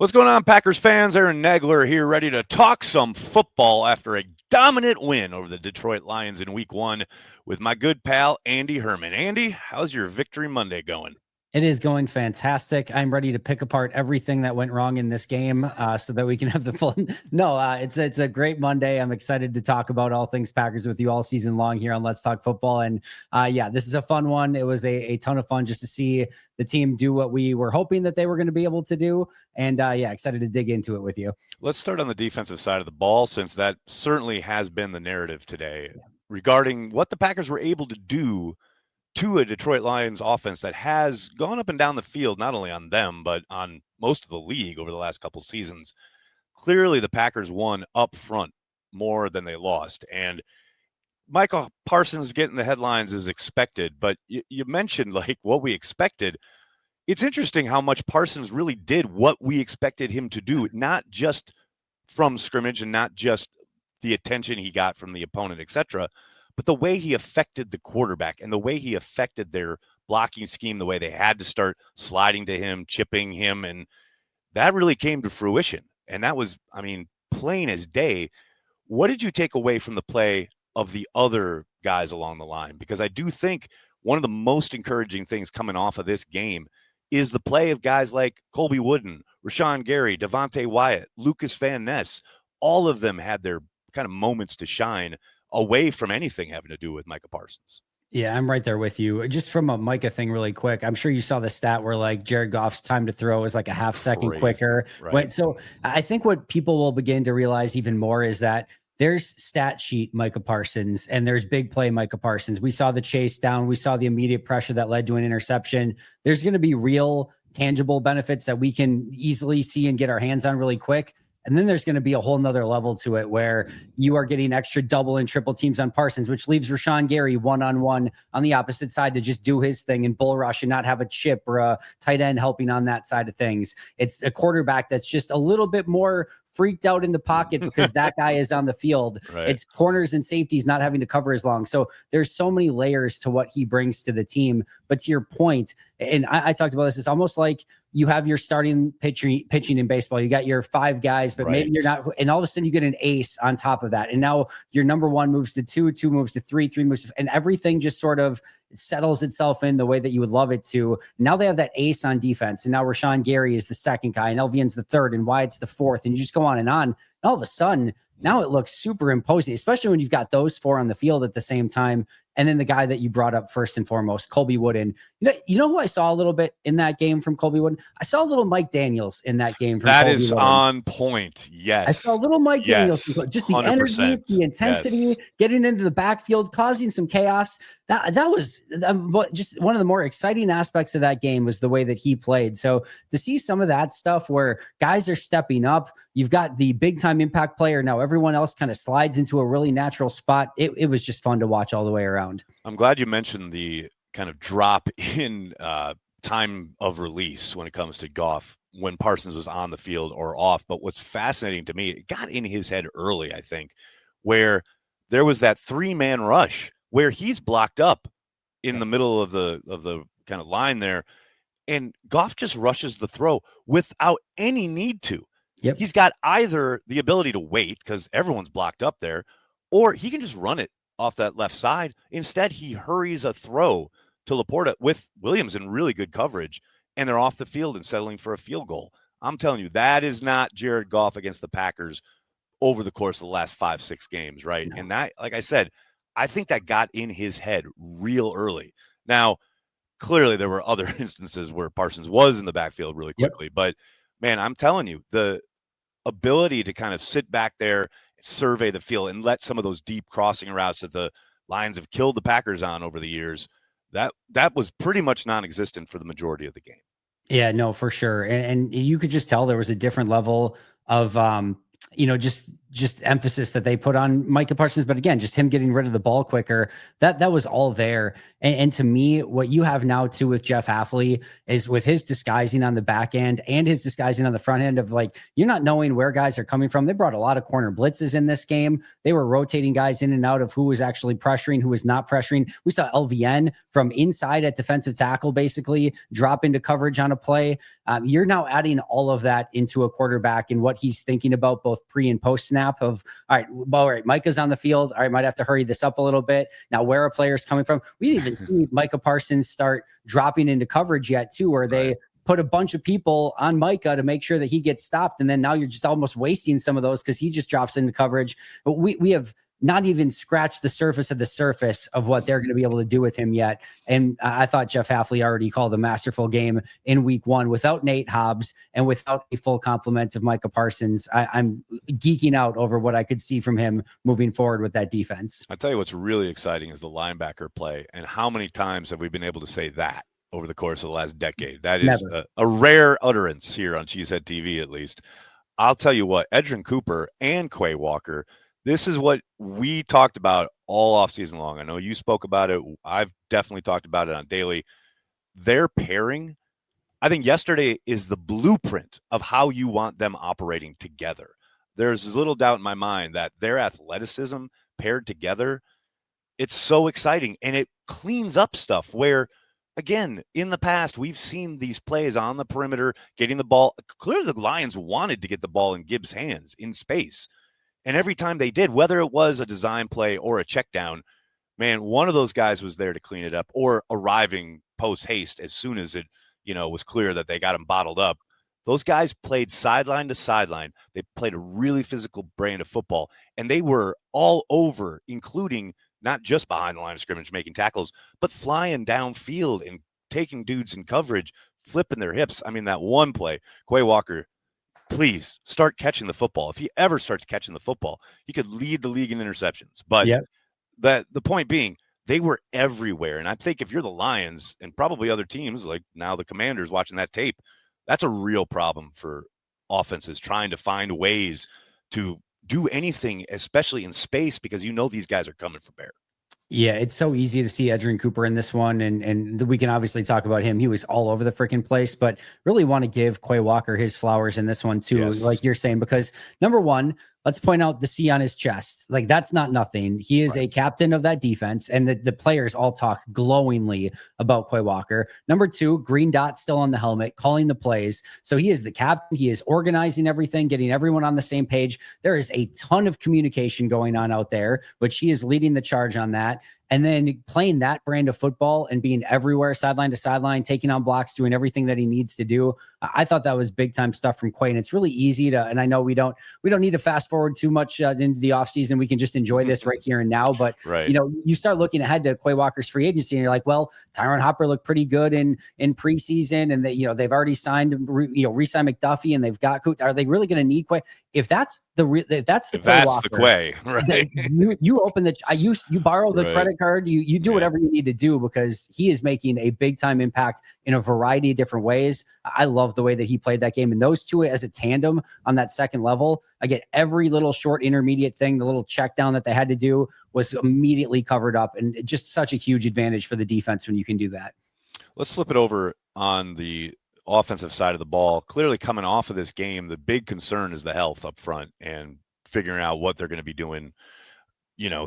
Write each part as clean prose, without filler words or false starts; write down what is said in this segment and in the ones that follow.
What's going on, Packers fans? Aaron Nagler here, ready to talk some football after a dominant win over the Detroit Lions in Week 1 with my good pal, Andy Herman. Andy, how's your Victory Monday going? It is going fantastic. I'm ready to pick apart everything that went wrong in this game so that we can have the full. No, it's a great Monday. I'm excited to talk about all things Packers with you all season long here on Let's Talk Football. And this is a fun one. It was a ton of fun just to see the team do what we were hoping that they were going to be able to do. And excited to dig into it with you. Let's start on the defensive side of the ball, since that certainly has been the narrative today regarding what the Packers were able to do to a Detroit Lions offense that has gone up and down the field, not only on them, but on most of the league over the last couple seasons. Clearly, the Packers won up front more than they lost. And Michael Parsons getting the headlines is expected, but you mentioned like what we expected. It's interesting how much Parsons really did what we expected him to do, not just from scrimmage and not just the attention he got from the opponent, etc., but the way he affected the quarterback and the way he affected their blocking scheme, the way they had to start sliding to him, chipping him, and that really came to fruition. And that was, plain as day. What did you take away from the play of the other guys along the line? Because I do think one of the most encouraging things coming off of this game is the play of guys like Colby Wooden, Rashawn Gary, Devontae Wyatt, Lucas Van Ness. All of them had their kind of moments to shine away from anything having to do with Micah Parsons. Yeah, I'm right there with you. Just from a Micah thing really quick, I'm sure you saw the stat where like Jared Goff's time to throw is like a half second quicker. Right. So I think what people will begin to realize even more is that there's stat sheet Micah Parsons and there's big play Micah Parsons. We saw the chase down. We saw the immediate pressure that led to an interception. There's going to be real tangible benefits that we can easily see and get our hands on really quick. And then there's going to be a whole nother level to it where you are getting extra double and triple teams on Parsons, which leaves Rashawn Gary one-on-one on the opposite side to just do his thing and bull rush and not have a chip or a tight end helping on that side of things. It's a quarterback that's just a little bit more freaked out in the pocket because that guy is on the field. Right. It's corners and safeties not having to cover as long. So there's so many layers to what he brings to the team. But to your point, and I talked about this, it's almost like you have your starting pitching in baseball. You got your 5 guys, but maybe you're not. And all of a sudden you get an ace on top of that. And now your number 1 moves to 2, 2 moves to 3, 3 moves to, and everything just sort of settles itself in the way that you would love it to. Now they have that ace on defense. And now Rashawn Gary is the second guy and Elvian's the third and Wyatt's the fourth. And you just go on. And all of a sudden, now it looks super imposing, especially when you've got those 4 on the field at the same time. And then the guy that you brought up first and foremost, Colby Wooden. You know who I saw a little bit in that game from Colby Wooden? I saw a little Mike Daniels in that game. From that Colby is Wooden. On point. Yes. I saw a little Mike Daniels. Just the 100%. Energy, the intensity, getting into the backfield, causing some chaos. That was just one of the more exciting aspects of that game was the way that he played. So to see some of that stuff where guys are stepping up, you've got the big time impact player. Now everyone else kind of slides into a really natural spot. It was just fun to watch all the way around. I'm glad you mentioned the kind of drop in time of release when it comes to Goff when Parsons was on the field or off. But what's fascinating to me, it got in his head early, I think, where there was that 3-man rush where he's blocked up in the middle of the kind of line there, and Goff just rushes the throw without any need to. Yep. He's got either the ability to wait because everyone's blocked up there, or he can just run it off that left side. Instead, he hurries a throw to Laporta with Williams in really good coverage, and they're off the field and settling for a field goal. I'm telling you, that is not Jared Goff against the Packers over the course of the last 5-6 games, right? No. And that, like I said, I think that got in his head real early. Now, clearly there were other instances where Parsons was in the backfield really quickly, but man, I'm telling you, the ability to kind of sit back there, survey the field, and let some of those deep crossing routes that the Lions have killed the Packers on over the years, that was pretty much non-existent for the majority of the game. Yeah, no, for sure. And you could just tell there was a different level of, just just emphasis that they put on Micah Parsons. But again, just him getting rid of the ball quicker, that was all there. And to me, what you have now too with Jeff Hafley is with his disguising on the back end and his disguising on the front end of like, you're not knowing where guys are coming from. They brought a lot of corner blitzes in this game. They were rotating guys in and out of who was actually pressuring, who was not pressuring. We saw LVN from inside at defensive tackle, basically drop into coverage on a play. You're now adding all of that into a quarterback and what he's thinking about both pre and post snap of, all right, Micah's on the field. All right, might have to hurry this up a little bit. Now, where are players coming from? We didn't even see Micah Parsons start dropping into coverage yet too, where they put a bunch of people on Micah to make sure that he gets stopped. And then now you're just almost wasting some of those because he just drops into coverage. But we have not even scratched the surface of what they're going to be able to do with him yet. And I thought Jeff Hafley already called a masterful game in week 1 without Nate Hobbs and without a full complement of Micah Parsons. I'm geeking out over what I could see from him moving forward with that defense. I'll tell you what's really exciting is the linebacker play. And how many times have we been able to say that over the course of the last decade? That is a rare utterance here on CHTV, at least. I'll tell you what, Edgerrin Cooper and Quay Walker, this is what we talked about all offseason long. I know you spoke about it. I've definitely talked about it on daily. Their pairing, I think yesterday is the blueprint of how you want them operating together. There's little doubt in my mind that their athleticism paired together, it's so exciting. And it cleans up stuff where, again, in the past, we've seen these plays on the perimeter, getting the ball. Clearly, the Lions wanted to get the ball in Gibbs' hands in space. And every time they did, whether it was a design play or a check down, man, one of those guys was there to clean it up or arriving post haste as soon as it, was clear that they got him bottled up. Those guys played sideline to sideline. They played a really physical brand of football, and they were all over, including not just behind the line of scrimmage making tackles, but flying downfield and taking dudes in coverage, flipping their hips. I mean, that one play, Quay Walker, please start catching the football. If he ever starts catching the football, he could lead the league in interceptions. But the point being, they were everywhere. And I think if you're the Lions and probably other teams, like now the Commanders watching that tape, that's a real problem for offenses trying to find ways to do anything, especially in space, because these guys are coming for bear. Yeah, it's so easy to see Edgerrin Cooper in this one, and we can obviously talk about him. He was all over the freaking place, but really want to give Quay Walker his flowers in this one too, like you're saying, because number one, let's point out the C on his chest. Like, that's not nothing. He is a captain of that defense, and the players all talk glowingly about Quay Walker. Number two, green dot still on the helmet, calling the plays. So he is the captain. He is organizing everything, getting everyone on the same page. There is a ton of communication going on out there, which he is leading the charge on that. And then playing that brand of football and being everywhere, sideline to sideline, taking on blocks, doing everything that he needs to do. I thought that was big time stuff from Quay. And it's really easy to, and I know we don't need to fast forward too much into the offseason. We can just enjoy this right here and now. But, you start looking ahead to Quay Walker's free agency and you're like, well, Tyron Hopper looked pretty good in preseason. And they've already signed, re-signed McDuffie, and they've got, are they really going to need Quay? If that's the Quay Walker, right? You open you borrow the credit card, you do whatever you need to do, because he is making a big time impact in a variety of different ways. I love the way that he played that game, and those two as a tandem on that second level. Again, every little short intermediate thing, the little check down that they had to do was immediately covered up, and just such a huge advantage for the defense when you can do that. Let's flip it over on the offensive side of the ball. Clearly coming off of this game, the big concern is the health up front and figuring out what they're going to be doing,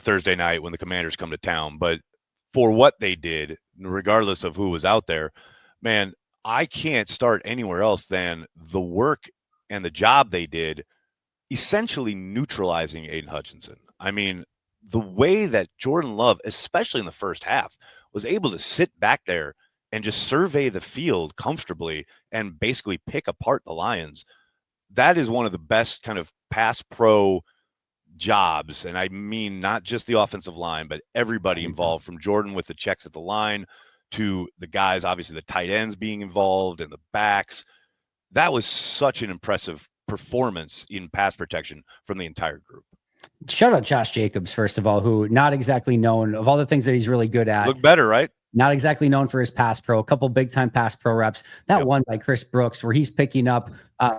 Thursday night when the Commanders come to town. But for what they did, regardless of who was out there, man, I can't start anywhere else than the work and the job they did essentially neutralizing Aiden Hutchinson. I mean, the way that Jordan Love, especially in the first half, was able to sit back there and just survey the field comfortably and basically pick apart the Lions, that is one of the best kind of pass pro jobs. And I mean, not just the offensive line, but everybody involved, from Jordan with the checks at the line to the guys, obviously the tight ends being involved and the backs. That was such an impressive performance in pass protection from the entire group. Shout out Josh Jacobs, first of all, who not exactly known of all the things that he's really good at. Look better, right? Not exactly known for his pass pro, a couple big time pass pro reps. That one by Chris Brooks, where he's picking up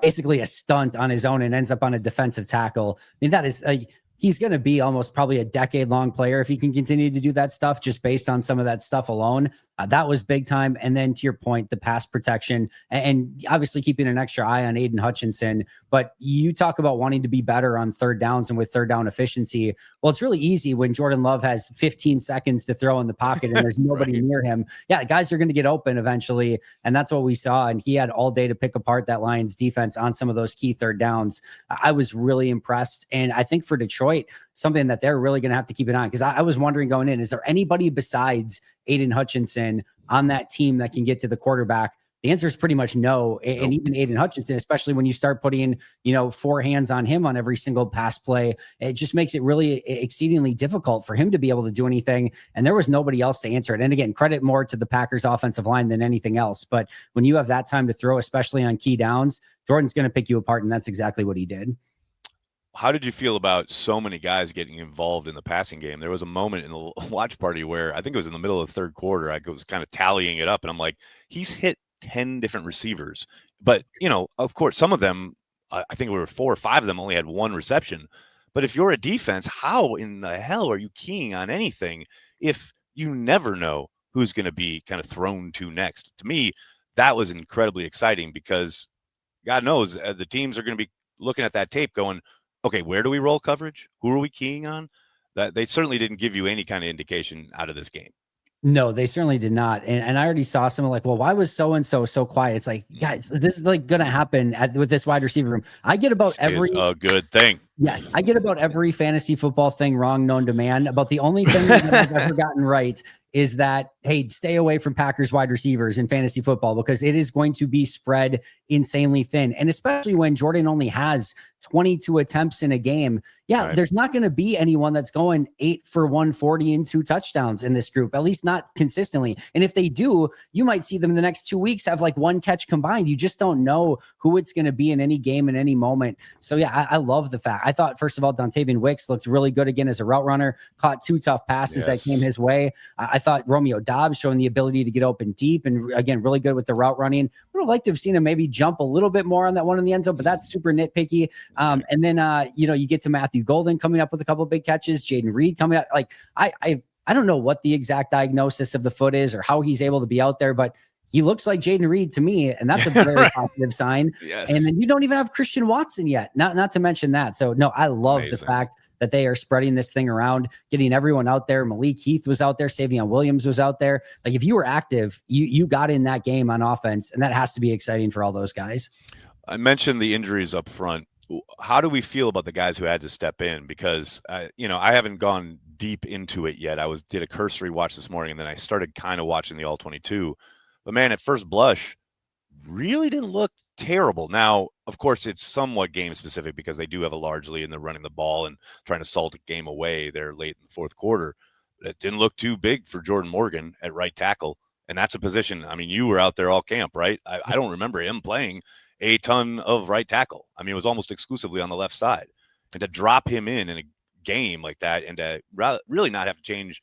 basically a stunt on his own and ends up on a defensive tackle. I mean, that is like, he's going to be almost probably a decade-long player if he can continue to do that stuff, just based on some of that stuff alone. That was big time. And then to your point, the pass protection and obviously keeping an extra eye on Aiden Hutchinson. But you talk about wanting to be better on third downs and with third down efficiency. Well, it's really easy when Jordan Love has 15 seconds to throw in the pocket and there's nobody near him. Yeah, guys are going to get open eventually. And that's what we saw. And he had all day to pick apart that Lions defense on some of those key third downs. I was really impressed. And I think for Detroit, something that they're really going to have to keep an eye on, because I was wondering going in, is there anybody besides Aiden Hutchinson on that team that can get to the quarterback? The answer is pretty much no. And even Aiden Hutchinson, especially when you start putting, four hands on him on every single pass play, it just makes it really exceedingly difficult for him to be able to do anything. And there was nobody else to answer it. And again, credit more to the Packers offensive line than anything else. But when you have that time to throw, especially on key downs, Jordan's going to pick you apart. And that's exactly what he did. How did you feel about so many guys getting involved in the passing game? There was a moment in the watch party where I think it was in the middle of the third quarter. I was kind of tallying it up, and I'm like, he's hit 10 different receivers. But, of course, some of them, I think we were 4 or 5 of them only had one reception. But if you're a defense, how in the hell are you keying on anything if you never know who's going to be kind of thrown to next? To me, that was incredibly exciting because God knows the teams are going to be looking at that tape going, okay, where do we roll coverage? Who are we keying on? That they certainly didn't give you any kind of indication out of this game. No, they certainly did not. And I already saw someone like, well, why was so-and-so so quiet? It's like, guys, this is like going to happen with this wide receiver room. I get about every a good thing. Yes, I get about every fantasy football thing wrong known to man. About the only thing that I've ever gotten right is that, hey, stay away from Packers wide receivers in fantasy football because it is going to be spread insanely thin. And especially when Jordan only has 22 attempts in a game. Yeah, right. There's not going to be anyone that's going 8 for 140 and 2 touchdowns in this group, at least not consistently. And if they do, you might see them in the next 2 weeks have like 1 catch combined. You just don't know who it's going to be in any game in any moment. So yeah, I love the fact. I thought, first of all, Dontavian Wicks looked really good again as a route runner, caught 2 tough passes that came his way. I thought Romeo Doubs showing the ability to get open deep and again, really good with the route running. Would have liked to have seen him maybe jump a little bit more on that one in the end zone, but that's super nitpicky. And then, you get to Matthew Golden coming up with a couple of big catches, Jaden Reed coming up. Like I don't know what the exact diagnosis of the foot is or how he's able to be out there, but he looks like Jaden Reed to me, and that's a very positive sign. Yes. And then you don't even have Christian Watson yet, not to mention that. So no, I love the fact that they are spreading this thing around, getting everyone out there. Malik Heath was out there, Savion Williams was out there. Like if you were active, you got in that game on offense, and that has to be exciting for all those guys. I mentioned the injuries up front. How do we feel about the guys who had to step in? Because I haven't gone deep into it yet. Did a cursory watch this morning, and then I started kind of watching the All-22. But man, at first blush, really didn't look terrible. Now, of course, it's somewhat game specific because they do have a large lead and they're running the ball and trying to salt a game away there late in the fourth quarter. But it didn't look too big for Jordan Morgan at right tackle. And that's a position, I mean, you were out there all camp, right? I don't remember him playing a ton of right tackle. I mean, it was almost exclusively on the left side. And to drop him in a game like that and to really not have to change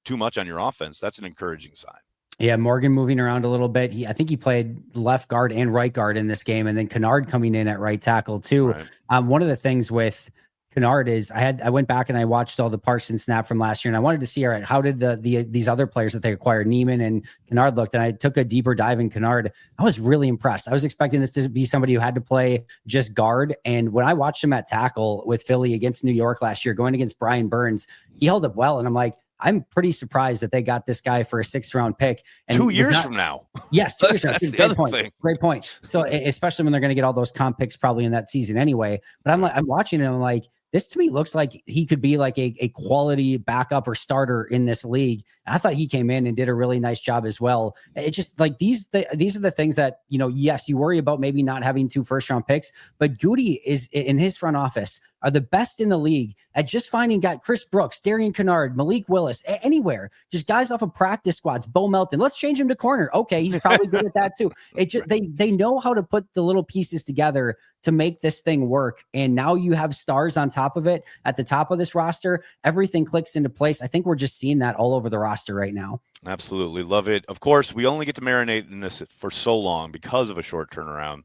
too much on your offense, that's an encouraging sign. Yeah, Morgan moving around a little bit. I think he played left guard and right guard in this game, and then Kennard coming in at right tackle too. Right. One of the things with Kennard is I went back and I watched all the Parsons snap from last year, and I wanted to see, all right, how did these other players that they acquired, Neiman and Kennard, looked, and I took a deeper dive in Kennard. I was really impressed. I was expecting this to be somebody who had to play just guard, and when I watched him at tackle with Philly against New York last year, going against Brian Burns, he held up well, and I'm like, I'm pretty surprised that they got this guy for a 6th round pick. And 2 years from now. Yes, 2 years from now. Great point. Thing. Great point. So especially when they're going to get all those comp picks probably in that season anyway. But I'm watching him like, this to me looks like he could be like a quality backup or starter in this league. And I thought he came in and did a really nice job as well. It's just like these are the things that, yes, you worry about maybe not having 2 first-round picks, but Goody is in his front office are the best in the league at just finding Chris Brooks, Darian Kennard, Malik Willis, anywhere, just guys off of practice squads, Bo Melton. Let's change him to corner. Okay, he's probably good at that too. It just, they know how to put the little pieces together to make this thing work. And now you have stars on top top of it, at the top of this roster, everything clicks into place. I think we're just seeing that all over the roster right now. Absolutely. Love it. Of course, we only get to marinate in this for so long because of a short turnaround.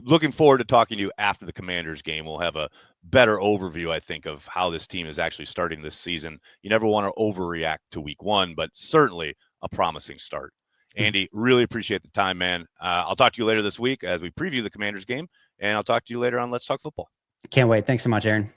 Looking forward to talking to you after the Commanders game. We'll have a better overview, I think, of how this team is actually starting this season. You never want to overreact to week one, but certainly a promising start. Andy, really appreciate the time, man. I'll talk to you later this week as we preview the Commanders game, and I'll talk to you later on Let's Talk Football. Can't wait. Thanks so much, Aaron.